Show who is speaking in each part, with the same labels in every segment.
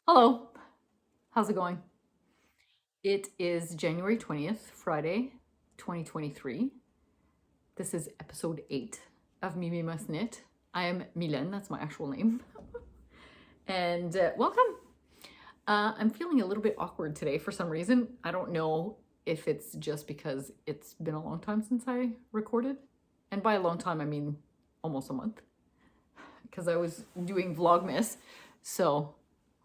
Speaker 1: Hello, how's it going? It is January 20th, Friday, 2023. This is episode 8 of Mimimustknit. I am Mylène, that's my actual name. And welcome. I'm feeling a little bit awkward today for some reason. I don't know if it's just because it's been a long time since I recorded. And by a long time, I mean almost a month. Because I was doing Vlogmas. So,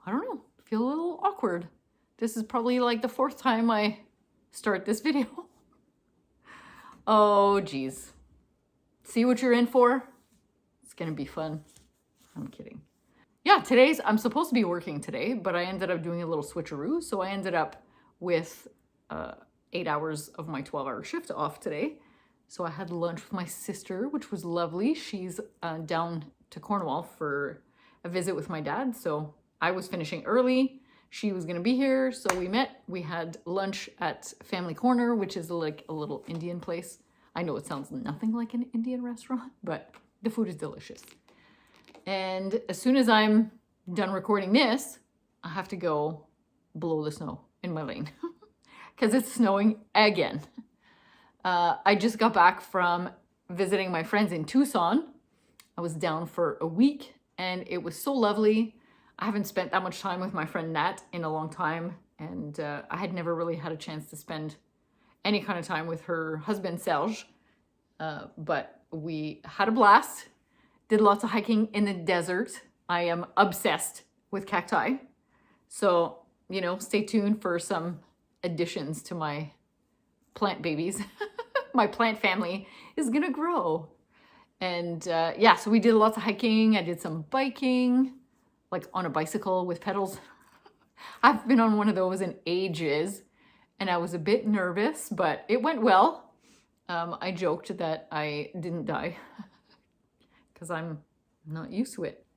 Speaker 1: I don't know. Feel a little awkward. This is probably like the 4th time I start this video. Oh, geez. See what you're in for? It's gonna be fun. I'm kidding. Yeah, I'm supposed to be working today, but I ended up doing a little switcheroo. So I ended up with 8 hours of my 12-hour shift off today. So I had lunch with my sister, which was lovely. She's down to Cornwall for a visit with my dad. So I was finishing early. She was gonna be here, so we met. We had lunch at Family Corner, which is like a little Indian place. I know it sounds nothing like an Indian restaurant, but the food is delicious. And as soon as I'm done recording this, I have to go blow the snow in my lane because it's snowing again. I just got back from visiting my friends in Tucson. I was down for a week and it was so lovely. I haven't spent that much time with my friend Nat in a long time, and I had never really had a chance to spend any kind of time with her husband Serge, but we had a blast, did lots of hiking in the desert. I am obsessed with cacti, so, you know, stay tuned for some additions to my plant babies. My plant family is gonna grow. And yeah, so we did lots of hiking. I did some biking, like on a bicycle with pedals. I've been on one of those in ages and I was a bit nervous, but it went well. I joked that I didn't die because I'm not used to it.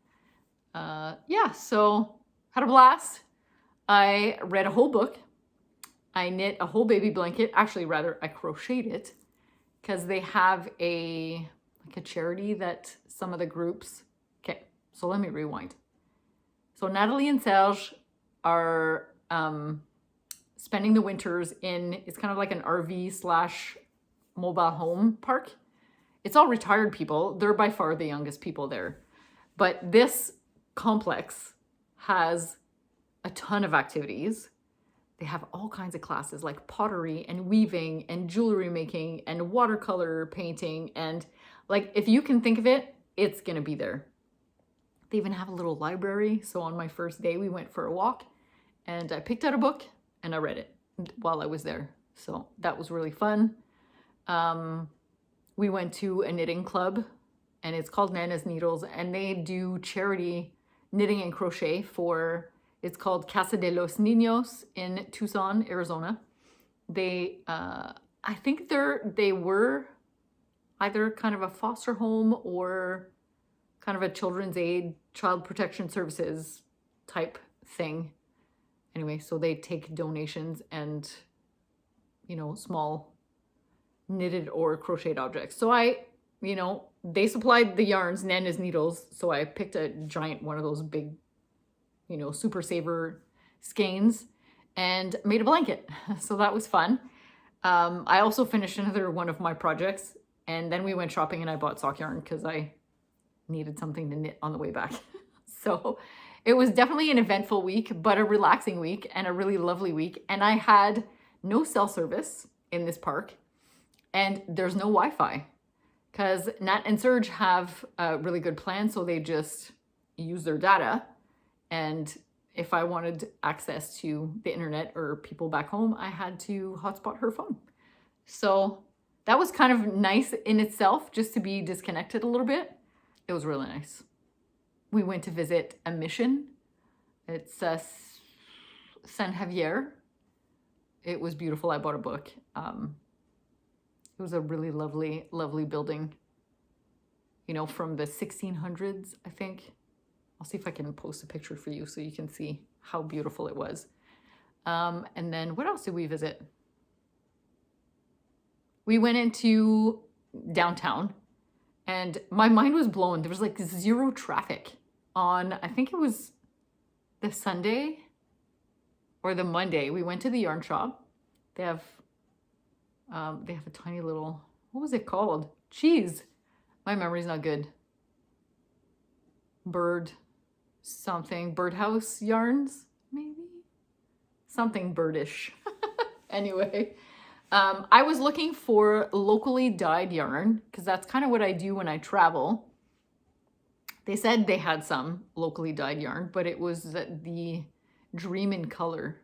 Speaker 1: Yeah, so had a blast. I read a whole book. I knit a whole baby blanket. Actually, rather, I crocheted it because they have a charity that some of the groups. Okay, so let me rewind. So Natalie and Serge are spending the winters it's kind of like an RV / mobile home park. It's all retired people. They're by far the youngest people there. But this complex has a ton of activities. They have all kinds of classes like pottery and weaving and jewelry making and watercolor painting. And like, if you can think of it, it's gonna be there. They even have a little library. So on my first day, we went for a walk and I picked out a book and I read it while I was there. So that was really fun. We went to a knitting club and it's called Nana's Needles, and they do charity knitting and crochet it's called Casa de los Niños in Tucson, Arizona. They, I think they were either kind of a foster home or kind of a children's aid, child protection services type thing. Anyway, so they take donations and, you know, small knitted or crocheted objects. So they supplied the yarns, Nana's Needles. So I picked a giant one of those big, Super Saver skeins and made a blanket. So that was fun. I also finished another one of my projects, and then we went shopping and I bought sock yarn because I needed something to knit on the way back. So it was definitely an eventful week, but a relaxing week and a really lovely week. And I had no cell service in this park and there's no Wi-Fi because Nat and Serge have a really good plan. So they just use their data. And if I wanted access to the internet or people back home, I had to hotspot her phone. So that was kind of nice in itself, just to be disconnected a little bit. It was really nice. We went to visit a mission. It's San Javier. It was beautiful. I bought a book. It was a really lovely, lovely building, from the 1600s, I think. I'll see if I can post a picture for you so you can see how beautiful it was. And then what else did we visit? We went into downtown and my mind was blown. There was like zero traffic on, I think it was the Sunday or the Monday, we went to the yarn shop. They have a tiny little, what was it called? Jeez, my memory's not good. Birdhouse yarns, maybe? Something birdish. Anyway, I was looking for locally dyed yarn because that's kind of what I do when I travel. They said they had some locally dyed yarn, but it was the Dream in Color,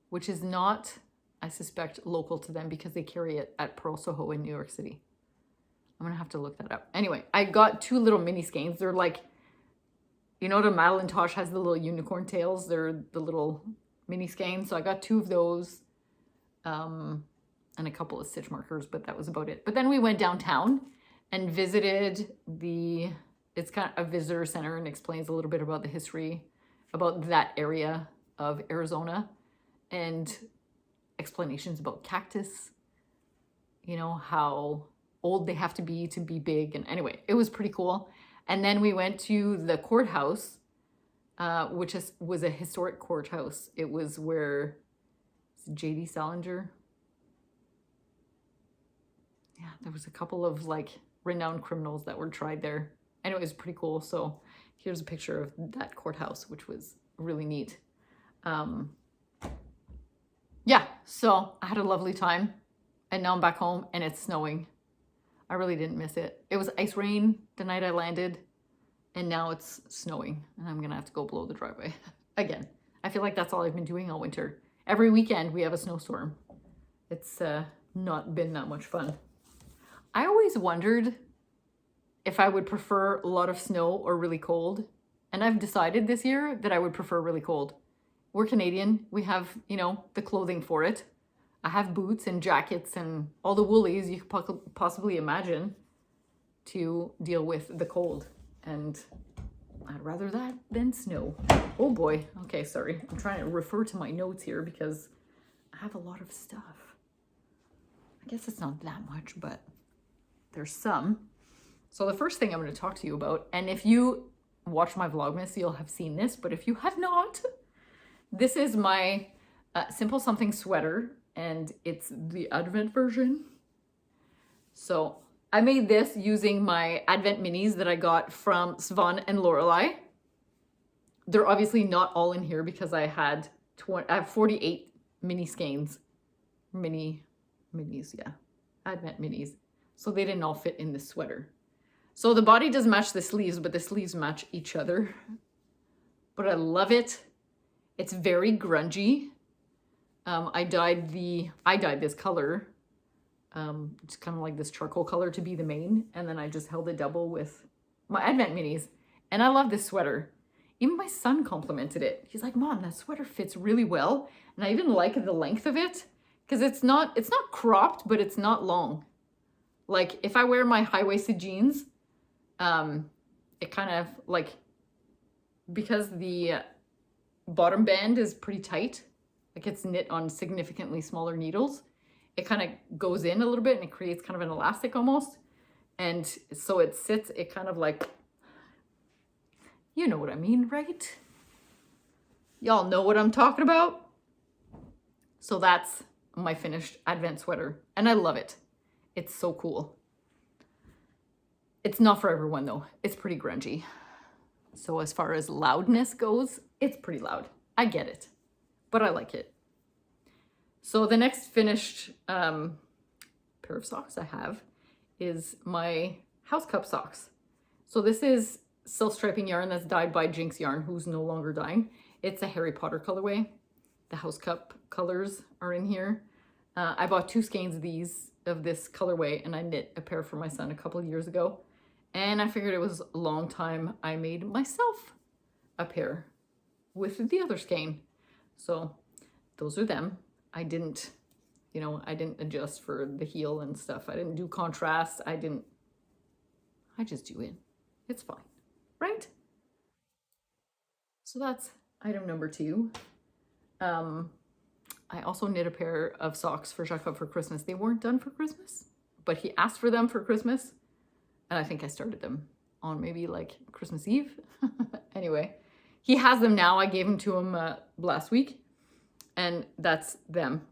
Speaker 1: which is not, I suspect, local to them because they carry it at Pearl Soho in New York City. I'm gonna have to look that up. Anyway, I got 2 little mini skeins. They're like, you know, the Madeline Tosh has the little unicorn tails. They're the little mini skeins. So I got 2 of those and a couple of stitch markers, but that was about it. But then we went downtown and visited it's kind of a visitor center and explains a little bit about the history about that area of Arizona and explanations about cactus, you know, how old they have to be big. And anyway, it was pretty cool. And then we went to the courthouse, which was a historic courthouse. It was where J.D. Salinger. Yeah, there was a couple of like renowned criminals that were tried there. And it was pretty cool. So here's a picture of that courthouse, which was really neat. Yeah, so I had a lovely time. And now I'm back home and it's snowing. I really didn't miss it. It was ice rain the night I landed. And now it's snowing. And I'm going to have to go blow the driveway again. I feel like that's all I've been doing all winter. Every weekend we have a snowstorm. It's not been that much fun. I always wondered if I would prefer a lot of snow or really cold. And I've decided this year that I would prefer really cold. We're Canadian. We have, you know, the clothing for it. I have boots and jackets and all the woolies you could possibly imagine to deal with the cold. And I'd rather that than snow. Oh boy. Okay, sorry. I'm trying to refer to my notes here because I have a lot of stuff. I guess it's not that much, but there's some. So the first thing I'm going to talk to you about, and if you watch my Vlogmas, you'll have seen this, but if you have not, this is my Simple Something sweater, and it's the Advent version. So I made this using my Advent minis that I got from Svan and Lorelei. They're obviously not all in here because I have 48 mini skeins. Minis, yeah. Advent minis. So they didn't all fit in this sweater. So the body does match the sleeves, but the sleeves match each other. But I love it. It's very grungy. I dyed this color. It's kind of like this charcoal color to be the main. And then I just held it double with my Advent minis. And I love this sweater. Even my son complimented it. He's like, Mom, that sweater fits really well. And I even like the length of it because it's not cropped, but it's not long. Like if I wear my high-waisted jeans, it kind of like, because the bottom band is pretty tight, like it's knit on significantly smaller needles, it kind of goes in a little bit and it creates kind of an elastic almost. And so it sits, it kind of like, you know what I mean, right? Y'all know what I'm talking about. So that's my finished Advent sweater and I love it. It's so cool. It's not for everyone though. It's pretty grungy. So as far as loudness goes, it's pretty loud. I get it, but I like it. So the next finished pair of socks I have is my house cup socks. So this is silk striping yarn that's dyed by Jinx Yarn, who's no longer dyeing. It's a Harry Potter colorway. The house cup colors are in here. I bought 2 skeins of this colorway and I knit a pair for my son a couple of years ago. And I figured it was a long time I made myself a pair with the other skein. So those are them. I didn't adjust for the heel and stuff. I didn't do contrast. I just do it. It's fine, right? So that's item number 2. I also knit a pair of socks for Jacob for Christmas. They weren't done for Christmas, but he asked for them for Christmas. And I think I started them on maybe like Christmas Eve. Anyway, he has them now. I gave them to him last week, and that's them.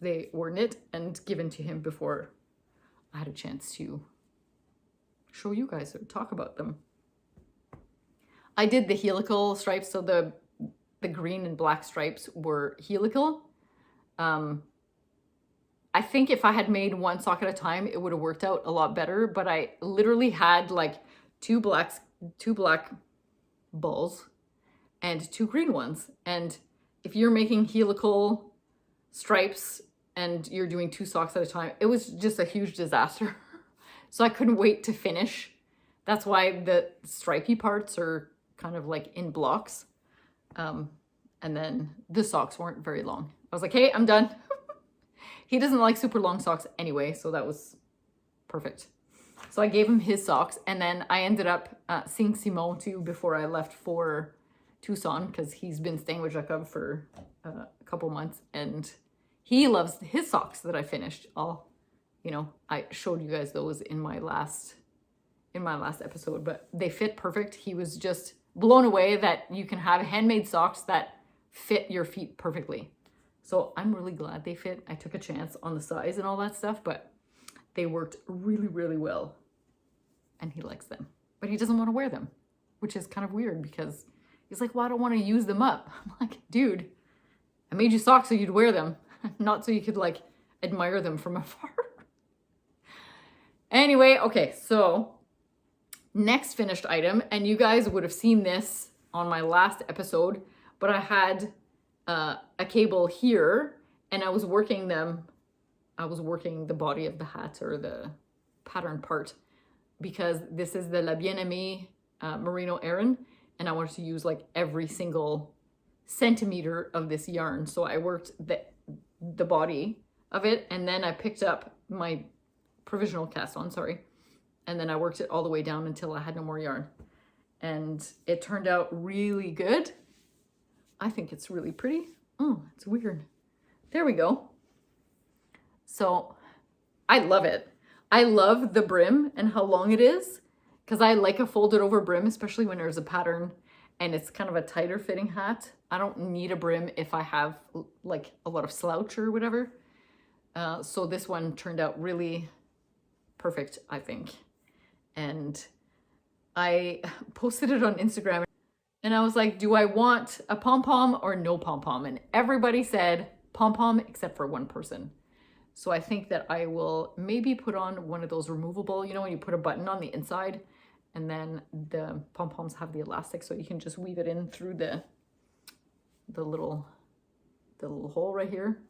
Speaker 1: They were knit and given to him before I had a chance to show you guys or talk about them. I did the helical stripes, so the green and black stripes were helical. I think if I had made one sock at a time, it would have worked out a lot better, but I literally had like two black balls and two green ones. And if you're making helical stripes and you're doing 2 socks at a time, it was just a huge disaster. So I couldn't wait to finish. That's why the stripy parts are kind of like in blocks. And then the socks weren't very long. I was like, hey, I'm done. He doesn't like super long socks anyway, so that was perfect. So I gave him his socks, and then I ended up seeing Simon too before I left for Tucson, because he's been staying with Jacob for a couple months, and he loves his socks that I finished. I showed you guys those in my last episode, but they fit perfect. He was just blown away that you can have handmade socks that fit your feet perfectly. So I'm really glad they fit. I took a chance on the size and all that stuff, but they worked really, really well. And he likes them, but he doesn't want to wear them, which is kind of weird because he's like, well, I don't want to use them up. I'm like, dude, I made you socks so you'd wear them, not so you could like admire them from afar. Anyway, okay, so next finished item, and you guys would have seen this on my last episode, but I had a cable here, and I was working the body of the hat or the pattern part, because this is the La Bien-Aimée Merino Aran, and I wanted to use like every single centimeter of this yarn. So I worked the body of it, and then I picked up my provisional cast on, and then I worked it all the way down until I had no more yarn. And it turned out really good. I think it's really pretty. Oh, it's weird. There we go. So I love it. I love the brim and how long it is, because I like a folded over brim, especially when there's a pattern and it's kind of a tighter fitting hat. I don't need a brim if I have like a lot of slouch or whatever. So this one turned out really perfect, I think. And I posted it on Instagram, and I was like, do I want a pom-pom or no pom-pom? And everybody said pom-pom except for one person. So I think that I will maybe put on one of those removable, you know, when you put a button on the inside and then the pom-poms have the elastic, so you can just weave it in through the little hole right here.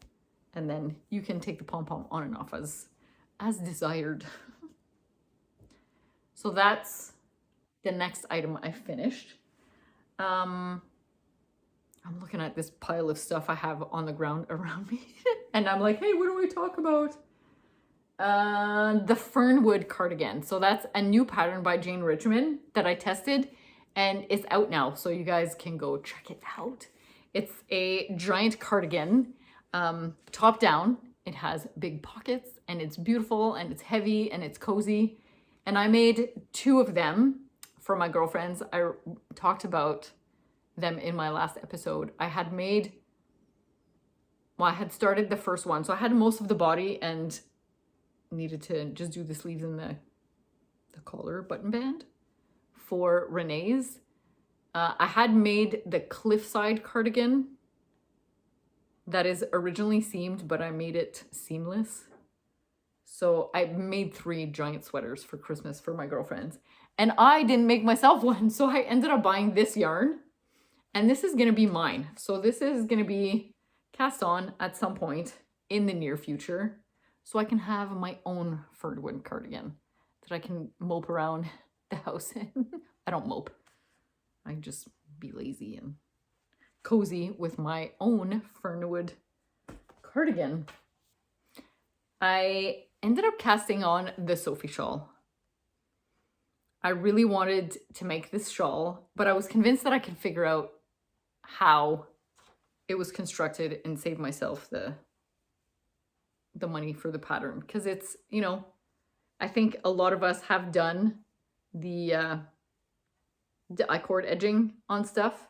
Speaker 1: And then you can take the pom-pom on and off as desired. So that's the next item I finished. I'm looking at this pile of stuff I have on the ground around me. And I'm like, hey, what do I talk about? The Fernwood cardigan. So that's a new pattern by Jane Richmond that I tested, and it's out now. So you guys can go check it out. It's a giant cardigan, top down. It has big pockets, and it's beautiful, and it's heavy, and it's cozy. And I made 2 of them for my girlfriends. I talked about them in my last episode. I had started the first one. So I had most of the body and needed to just do the sleeves and the collar button band for Renee's. I had made the cliffside cardigan that is originally seamed, but I made it seamless. So I made 3 giant sweaters for Christmas for my girlfriends, and I didn't make myself one. So I ended up buying this yarn, and this is going to be mine. So this is going to be cast on at some point in the near future, so I can have my own Fernwood cardigan that I can mope around the house in. I don't mope. I just be lazy and cozy with my own Fernwood cardigan. I ended up casting on the Sophie shawl. I really wanted to make this shawl, but I was convinced that I could figure out how it was constructed and save myself the money for the pattern. Because it's, you know, I think a lot of us have done the I-cord edging on stuff.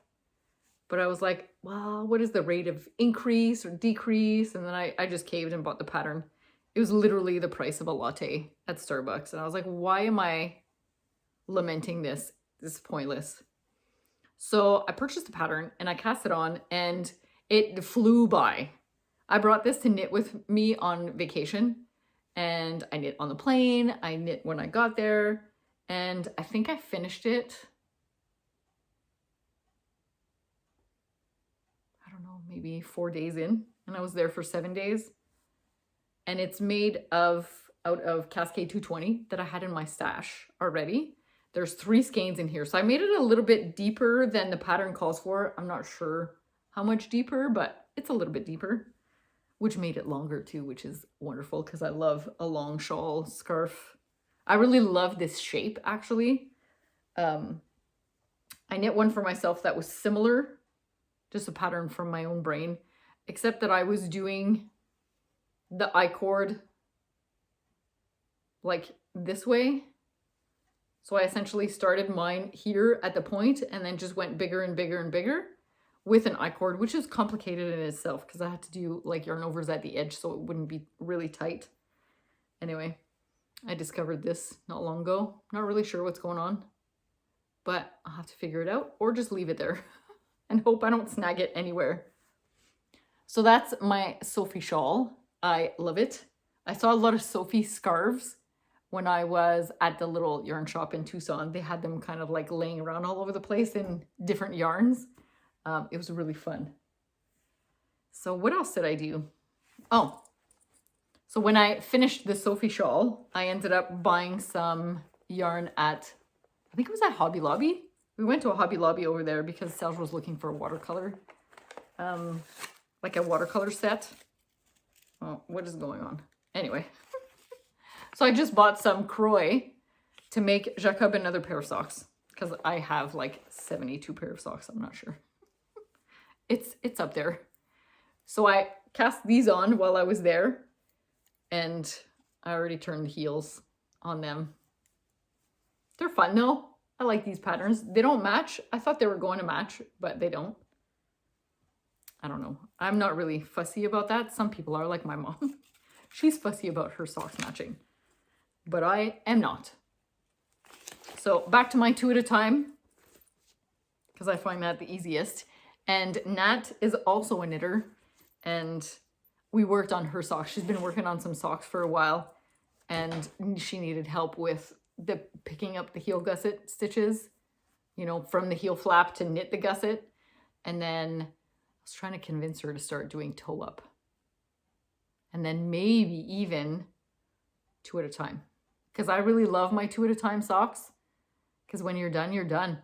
Speaker 1: But I was like, well, what is the rate of increase or decrease? And then I just caved and bought the pattern. It was literally the price of a latte at Starbucks. And I was like, why am I lamenting this? This is pointless. So I purchased the pattern and I cast it on and it flew by. I brought this to knit with me on vacation and I knit on the plane. I knit when I got there and I think I finished it. I don't know, maybe 4 days in, and I was there for 7 days. And it's made out of Cascade 220 that I had in my stash already. There's 3 skeins in here. So I made it a little bit deeper than the pattern calls for. I'm not sure how much deeper, but it's a little bit deeper, which made it longer too, which is wonderful because I love a long shawl scarf. I really love this shape actually. I knit one for myself that was similar, just a pattern from my own brain, except that I was doing the I-cord like this way. So I essentially started mine here at the point and then just went bigger and bigger and bigger with an I-cord, which is complicated in itself because I had to do like yarn overs at the edge so it wouldn't be really tight. Anyway, I discovered this not long ago. Not really sure what's going on, but I'll have to figure it out or just leave it there and hope I don't snag it anywhere. So that's my Sophie shawl. I love it. I saw a lot of Sophie scarves when I was at the little yarn shop in Tucson. They had them kind of like laying around all over the place in different yarns. It was really fun. So what else did I do? Oh, so when I finished the Sophie shawl, I ended up buying some yarn at, I think it was at Hobby Lobby. We went to a Hobby Lobby over there because Serge was looking for a watercolor, like a watercolor set. Oh, what is going on? Anyway, so I just bought some Crochet to make Jacob another pair of socks because I have like 72 pair of socks. I'm not sure. It's up there. So I cast these on while I was there and I already turned the heels on them. They're fun though. I like these patterns. They don't match. I thought they were going to match, but they don't. I don't know. I'm not really fussy about that. Some people are, like my mom. She's fussy about her socks matching, but I am not. So back to my 2 at a time because I find that the easiest. And Nat is also a knitter and we worked on her socks. She's been working on some socks for a while and she needed help with the picking up the heel gusset stitches, you know, from the heel flap to knit the gusset. And then I was trying to convince her to start doing toe up. And then maybe even 2 at a time. Because I really love my 2 at a time socks. Because when you're done, you're done.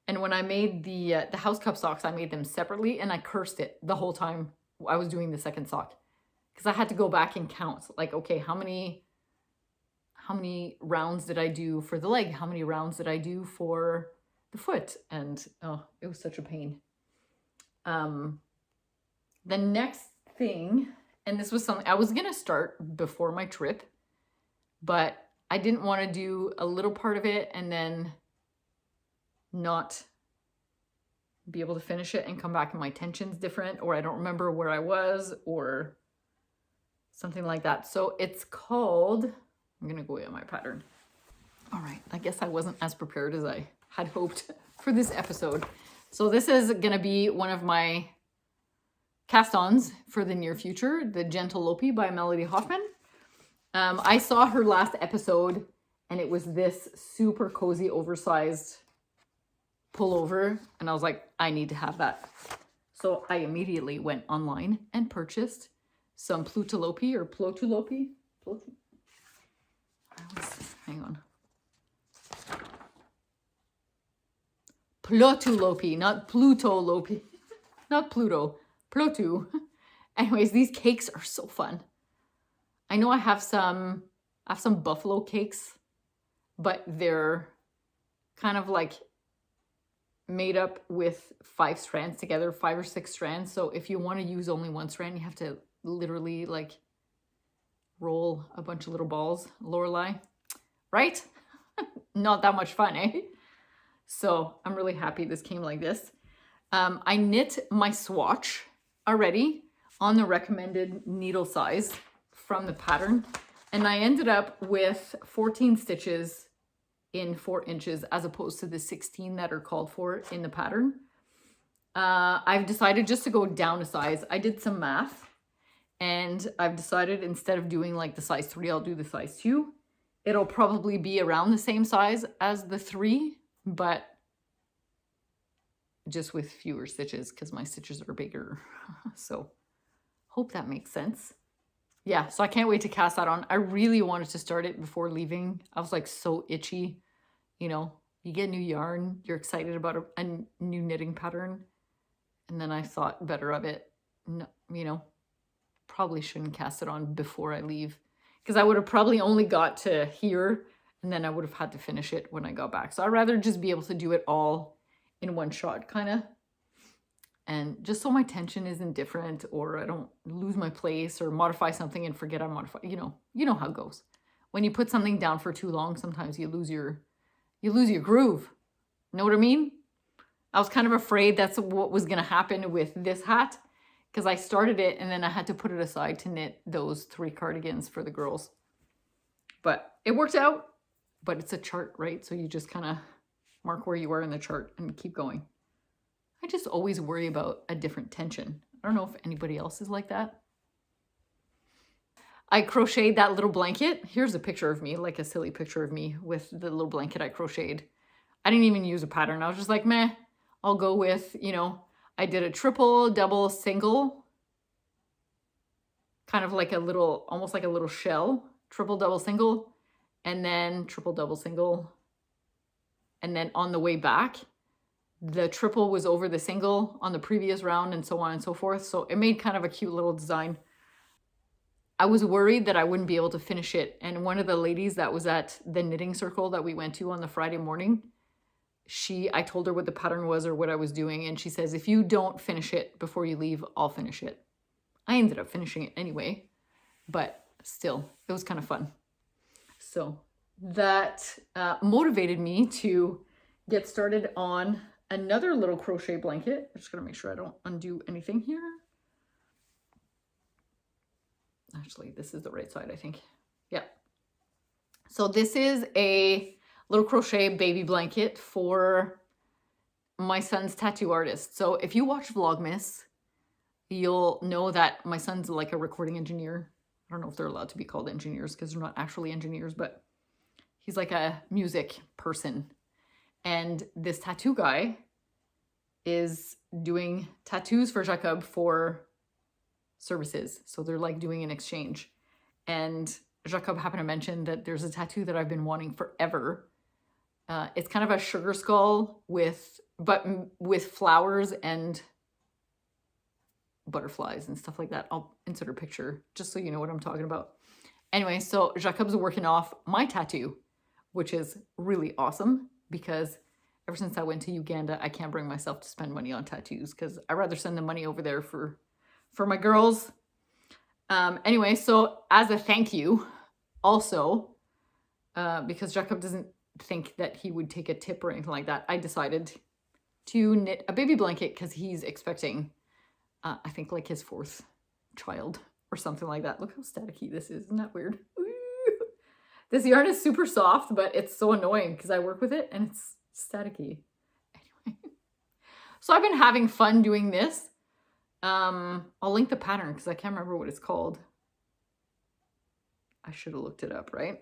Speaker 1: And when I made the house cup socks, I made them separately and I cursed it the whole time I was doing the second sock. Because I had to go back and count. Like, okay, how many rounds did I do for the leg? How many rounds did I do for the foot? And oh, it was such a pain. The next thing, and this was something I was gonna start before my trip, but I didn't want to do a little part of it and then not be able to finish it and come back and my tension's different, or I don't remember where I was or something like that. So it's called, I'm gonna go get my pattern. All right, I guess I wasn't as prepared as I had hoped for this episode. So this is gonna be one of my cast-ons for the near future, the Gentle Lopi by Melody Hoffman. I saw her last episode and it was this super cozy, oversized pullover. And I was like, I need to have that. So I immediately went online and purchased some Plutulopi or Plotulopi. Hang on. Plotulopi, not Plutolopi. Not Pluto. Plotu. Anyways, these cakes are so fun. I know I have some buffalo cakes, but they're kind of like made up with 5 strands together, 5 or 6 strands. So if you want to use only 1 strand, you have to literally like roll a bunch of little balls, Lorelei, right? Not that much fun, eh? So I'm really happy this came like this. I knit my swatch already on the recommended needle size from the pattern, and I ended up with 14 stitches in 4 inches as opposed to the 16 that are called for in the pattern. I've decided just to go down a size. I did some math and I've decided instead of doing like the size 3, I'll do the size 2. It'll probably be around the same size as the 3, but just with fewer stitches because my stitches are bigger. So hope that makes sense. Yeah, so I can't wait to cast that on. I really wanted to start it before leaving. I was like so itchy. You know, you get new yarn, you're excited about a new knitting pattern. And then I thought better of it. No, you know, probably shouldn't cast it on before I leave because I would have probably only got to here and then I would have had to finish it when I got back. So I'd rather just be able to do it all in one shot kind of. And just so my tension isn't different or I don't lose my place or modify something and forget I modified. You know how it goes. When you put something down for too long, sometimes you lose your groove. Know what I mean? I was kind of afraid that's what was going to happen with this hat because I started it and then I had to put it aside to knit those 3 cardigans for the girls. But it worked out, but it's a chart, right? So you just kind of mark where you are in the chart and keep going. I just always worry about a different tension. I don't know if anybody else is like that. I crocheted that little blanket. Here's a picture of me, like a silly picture of me with the little blanket I crocheted. I didn't even use a pattern. I was just like, meh, I'll go with, I did a triple, double, single, kind of like a little, almost like a little shell, triple, double, single, and then triple, double, single. And then on the way back, the triple was over the single on the previous round and so on and so forth. So it made kind of a cute little design. I was worried that I wouldn't be able to finish it. And one of the ladies that was at the knitting circle that we went to on the Friday morning, I told her what the pattern was or what I was doing. And she says, if you don't finish it before you leave, I'll finish it. I ended up finishing it anyway, but still, it was kind of fun. So that motivated me to get started on another little crochet blanket. I'm just gonna make sure I don't undo anything here. Actually, this is the right side, I think. Yeah. So this is a little crochet baby blanket for my son's tattoo artist. So if you watch Vlogmas, you'll know that my son's like a recording engineer. I don't know if they're allowed to be called engineers because they're not actually engineers, but he's like a music person. And this tattoo guy is doing tattoos for Jacob for services. So they're like doing an exchange. And Jacob happened to mention that there's a tattoo that I've been wanting forever. It's kind of a sugar skull with flowers and butterflies and stuff like that. I'll insert a picture just so you know what I'm talking about. Anyway, so Jacob's working off my tattoo, which is really awesome because ever since I went to Uganda, I can't bring myself to spend money on tattoos because I'd rather send the money over there for my girls. Anyway, so as a thank you, also, because Jacob doesn't think that he would take a tip or anything like that, I decided to knit a baby blanket because he's expecting, I think like his 4th child or something like that. Look how staticky this is. Isn't that weird? This yarn is super soft, but it's so annoying because I work with it and it's staticky. Anyway, so I've been having fun doing this. I'll link the pattern because I can't remember what it's called. I should have looked it up, right?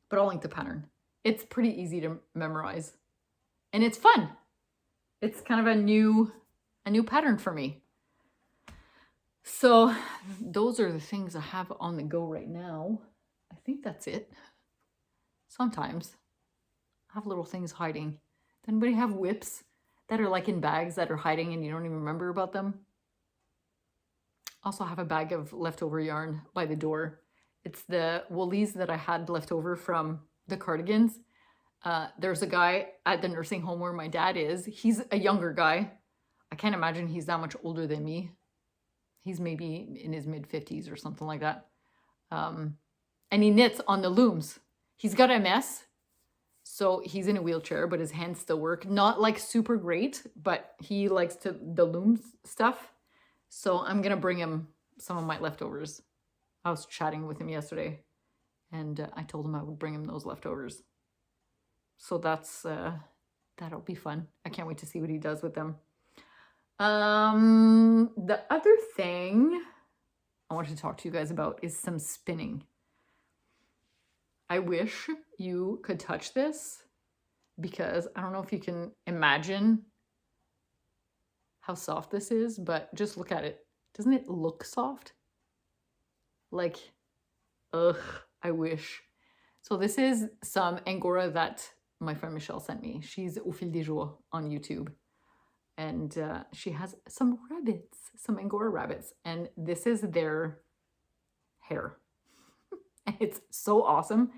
Speaker 1: But I'll link the pattern. It's pretty easy to memorize and it's fun. It's kind of a new pattern for me. So those are the things I have on the go right now. I think that's it. Sometimes I have little things hiding. Does anybody have whips that are like in bags that are hiding and you don't even remember about them? Also have a bag of leftover yarn by the door. It's the woolies that I had left over from the cardigans. There's a guy at the nursing home where my dad is. He's a younger guy. I can't imagine he's that much older than me. He's maybe in his mid-50s or something like that. And he knits on the looms. He's got MS, So he's in a wheelchair, but his hands still work. Not like super great, but he likes the loom stuff. So I'm going to bring him some of my leftovers. I was chatting with him yesterday, and I told him I would bring him those leftovers. So that'll be fun. I can't wait to see what he does with them. The other thing I wanted to talk to you guys about is some spinning. I wish you could touch this, because I don't know if you can imagine how soft this is, but just look at it. Doesn't it look soft? Like, ugh, I wish. So this is some Angora that my friend Michelle sent me. She's Au Fil des Jours on YouTube. And she has some rabbits, some Angora rabbits. And this is their hair. And it's so awesome.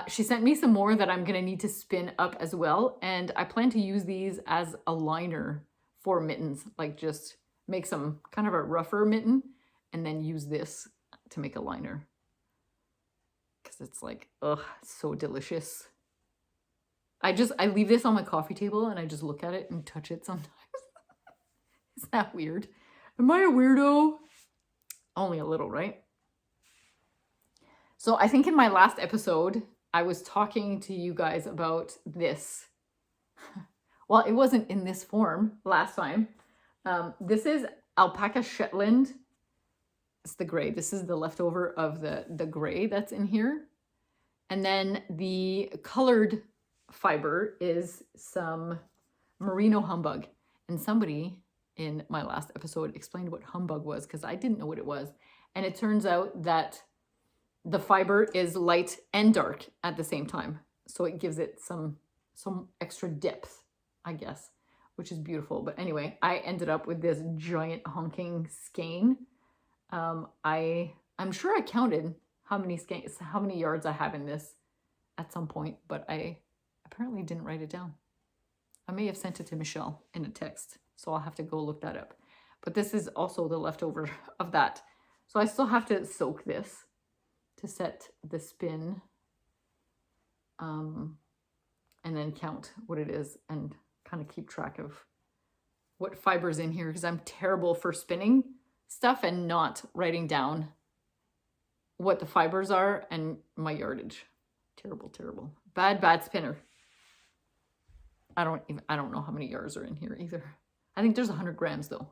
Speaker 1: She sent me some more that I'm going to need to spin up as well. And I plan to use these as a liner for mittens. Like just make some kind of a rougher mitten and then use this to make a liner. Because it's like, ugh, so delicious. I leave this on my coffee table and I just look at it and touch it sometimes. Is that weird? Am I a weirdo? Only a little, right? So I think in my last episode, I was talking to you guys about this. Well, it wasn't in this form last time. This is alpaca Shetland. It's the gray. This is the leftover of the gray that's in here. And then the colored fiber is some merino humbug. And somebody in my last episode explained what humbug was, because I didn't know what it was. And it turns out that the fiber is light and dark at the same time. So it gives it some extra depth, I guess, which is beautiful. But anyway, I ended up with this giant honking skein. I'm sure I counted how many yards I have in this at some point, but I apparently didn't write it down. I may have sent it to Michelle in a text, so I'll have to go look that up. But this is also the leftover of that. So I still have to soak this to set the spin, and then count what it is and kind of keep track of what fiber's in here, because I'm terrible for spinning stuff and not writing down what the fibers are and my yardage. Terrible, terrible. Bad spinner. I don't know how many yards are in here either. I think there's 100 grams though.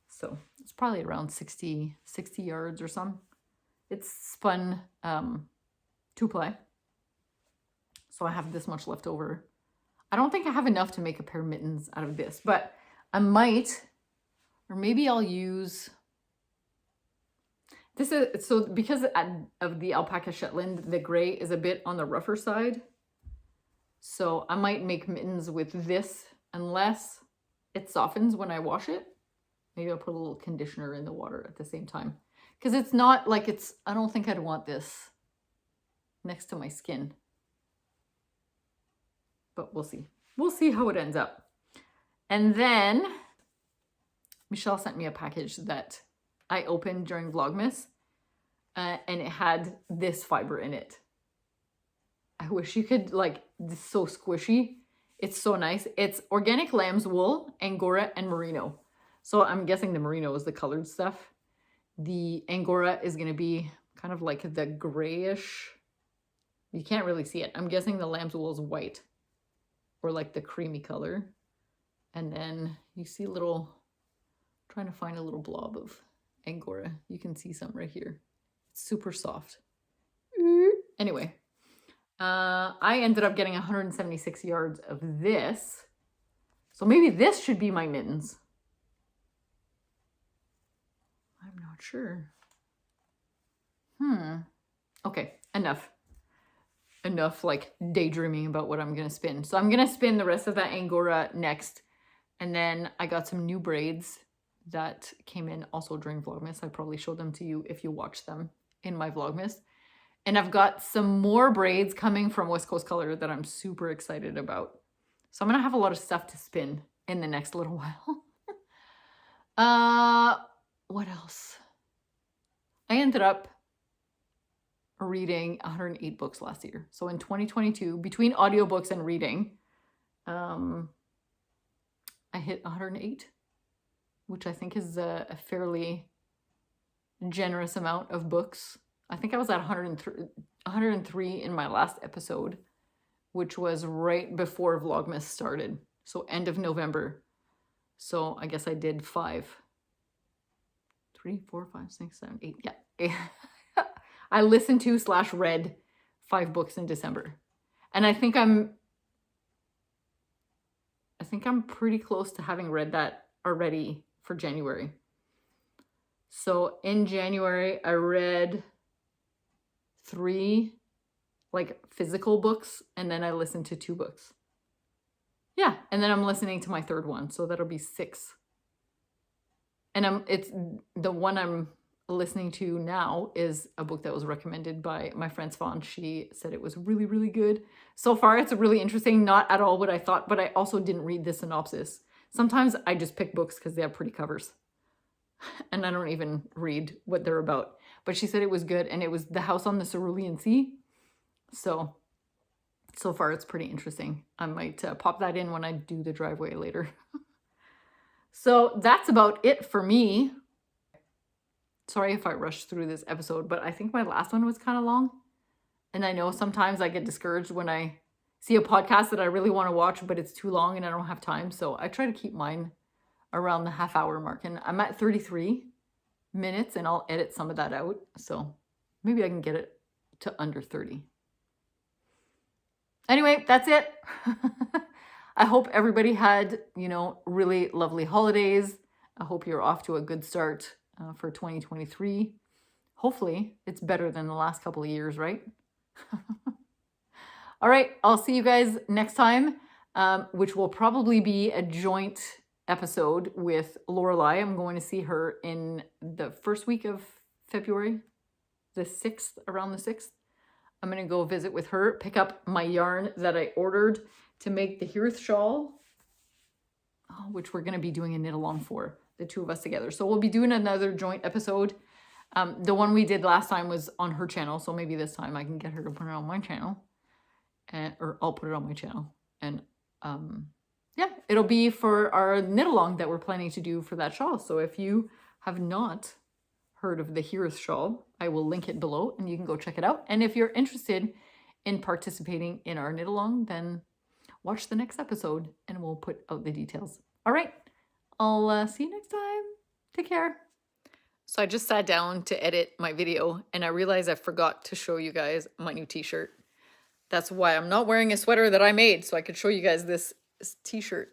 Speaker 1: So it's probably around 60 yards or something. It's spun 2-ply. So I have this much left over. I don't think I have enough to make a pair of mittens out of this, but I might, or maybe I'll use, this is, so because of the alpaca Shetland, the gray is a bit on the rougher side. So I might make mittens with this unless it softens when I wash it. Maybe I'll put a little conditioner in the water at the same time. Because it's not like I don't think I'd want this next to my skin. But we'll see. We'll see how it ends up. And then Michelle sent me a package that I opened during Vlogmas. And it had this fiber in it. I wish you could, like, this is so squishy. It's so nice. It's organic lamb's wool, Angora, and merino. So I'm guessing the merino is the colored stuff. The Angora is going to be kind of like the grayish. You can't really see it. I'm guessing the lamb's wool is white or like the creamy color. And then you see trying to find a little blob of Angora. You can see some right here. It's super soft. Anyway, I ended up getting 176 yards of this. So maybe this should be my mittens. I'm not sure. Okay, enough like daydreaming about what I'm gonna spin. So I'm gonna spin the rest of that Angora next. And then I got some new braids that came in also during Vlogmas. I probably showed them to you if you watched them in my Vlogmas. And I've got some more braids coming from West Coast Color that I'm super excited about. So I'm gonna have a lot of stuff to spin in the next little while. What else? I ended up reading 108 books last year. So in 2022, between audiobooks and reading, I hit 108, which I think is a fairly generous amount of books. I think I was at 103 in my last episode, which was right before Vlogmas started. So end of November. So I guess I did 3, 4, 5, 6, 7, 8. Yeah. I listened to / read 5 books in December. And I think I'm pretty close to having read that already for January. So in January, I read 3 like physical books, and then I listened to 2 books. Yeah, and then I'm listening to my 3rd one, so that'll be 6. And it's the one I'm listening to now is a book that was recommended by my friend Swan. She said it was really, really good. So far, it's really interesting. Not at all what I thought, but I also didn't read the synopsis. Sometimes I just pick books because they have pretty covers. And I don't even read what they're about. But she said it was good, and it was The House on the Cerulean Sea. So far it's pretty interesting. I might pop that in when I do the driveway later. So that's about it for me. Sorry if I rushed through this episode, but I think my last one was kind of long. And I know sometimes I get discouraged when I see a podcast that I really want to watch, but it's too long and I don't have time. So I try to keep mine around the half-hour mark. And I'm at 33 minutes, and I'll edit some of that out. So maybe I can get it to under 30. Anyway, that's it. I hope everybody had, really lovely holidays. I hope you're off to a good start for 2023. Hopefully it's better than the last couple of years, right? All right, I'll see you guys next time, which will probably be a joint episode with Lorelei. I'm going to see her in the first week of February, the 6th, around the 6th. I'm going to go visit with her, pick up my yarn that I ordered to make the Hearth shawl, which we're going to be doing a knit along for, the 2 of us together. So we'll be doing another joint episode. The one we did last time was on her channel, so maybe this time I can get her to put it on my channel, or I'll put it on my channel. And yeah, it'll be for our knit along that we're planning to do for that shawl. So if you have not heard of the Hearth shawl, I will link it below and you can go check it out. And if you're interested in participating in our knit along, then watch the next episode and we'll put out the details. All right, I'll see you next time. Take care. So I just sat down to edit my video and I realized I forgot to show you guys my new t-shirt. That's why I'm not wearing a sweater that I made, so I could show you guys this t-shirt.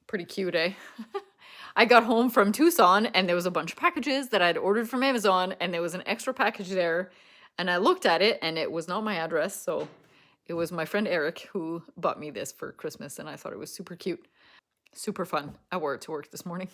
Speaker 1: Pretty cute, eh? I got home from Tucson and there was a bunch of packages that I'd ordered from Amazon, and there was an extra package there, and I looked at it and it was not my address, so it was my friend Eric who bought me this for Christmas, and I thought it was super cute. Super fun. I wore it to work this morning.